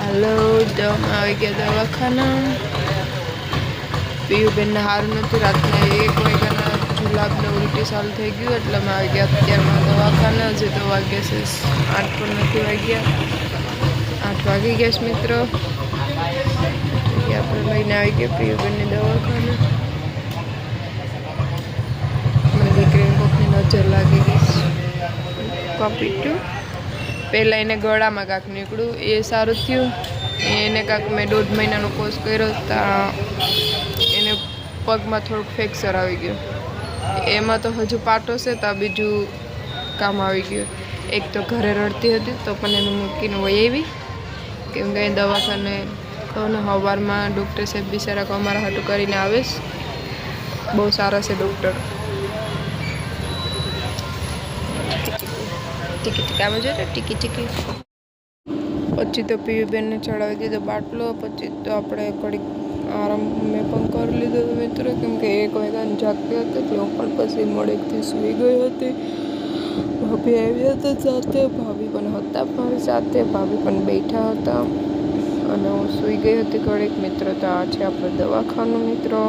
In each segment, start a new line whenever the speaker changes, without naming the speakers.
હાલો તો અમે આવી ગયા દવાખાના. પીયુબેનને સારું નથી. રાતના 1 વાગ્યાના જુલાબને ઉલટી ચાલુ થઈ ગયું એટલે અમે આવી ગયા અત્યારમાં દવાખાના. હજી તો વાગ્યા છે 8 પણ નથી વાગ્યા. 8 વાગી ગયા છે મિત્રો. આપણે લઈને આવી ગયા પીયુબેનની દવાખાને. મને દીકરીને કોકની નજર લાગી ગઈ. કોપી ટુ પહેલાં એને ગળામાં કાંક નીકળ્યું, એ સારું થયું. એને કાંક મેં 1.5 મહિનાનો કોર્સ કર્યો ત્યાં એને પગમાં થોડુંક ફ્રેક્ચર આવી ગયું. એમાં તો હજુ પાટો છે ત્યાં બીજું કામ આવી ગયું. એક તો ઘરે રડતી હતી તો પણ એને મૂકીને વહી આવી, કેમ કે દવાખાને તો ને સવારમાં ડૉક્ટર સાહેબ બિચારા અમારા હાટું કરીને આવેશ. બહુ સારા છે ડૉક્ટર. ટિકિટ કામ જોઈએ ટિકિટ. પછી તો પીયુબેનને ચડાવી દીધો બાટલો. પછી તો આપણે ઘડીક આરામ મેં પણ કરી લીધો હતો મિત્રો, કેમ કે 1 વાગ્યાની જાગતી હતી એટલે હું પણ પછી મોડેકથી સૂઈ ગઈ હતી. ભાભી આવ્યા હતા સાથે, ભાભી પણ હતા મારી સાથે, ભાભી પણ બેઠા હતા અને હું સૂઈ ગઈ હતી ઘડીક મિત્રો. તો આ છે આપણું દવાખાનું મિત્રો.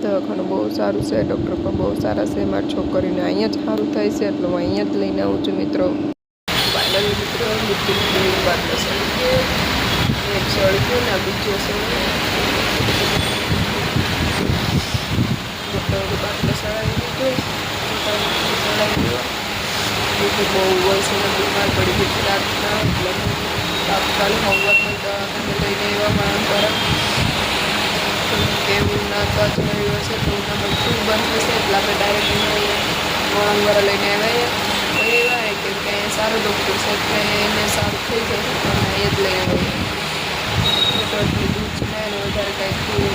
દવાખાનું બહુ સારું છે, ડૉક્ટર પણ બહુ સારા છે. મારી છોકરીને અહીંયા જ સારું થાય છે એટલે હું અહીંયા જ લઈને આવું છું મિત્રો. ફાઇનલી મિત્રો બુદ્ધિ બાટલો સળી ગયો, એક સળી ગયો ને બીજો સળી બાટલો સળાવી દીધો. સળાવી ગયો બીજું બહુ હોય છે ને બીમાર પડી ગઈ રાતના એટલે તાત્કાલ હોમવર્કમાં દવાખાને લઈને આવ્યા મારા કેવું ના તો જ રહ્યું હશે તો ઉનામાં ખૂબ બંધ થશે એટલે આપણે ડાયરેક્ટ વળંગવાળા લઈને આવ્યા. કેમ કે અહીંયા સારું ડૉક્ટર છે એટલે એને સારું થઈ જશે તો અમે એ જ લઈ આવ્યા. એટલું દૂધ છે ને વધારે કાંઈ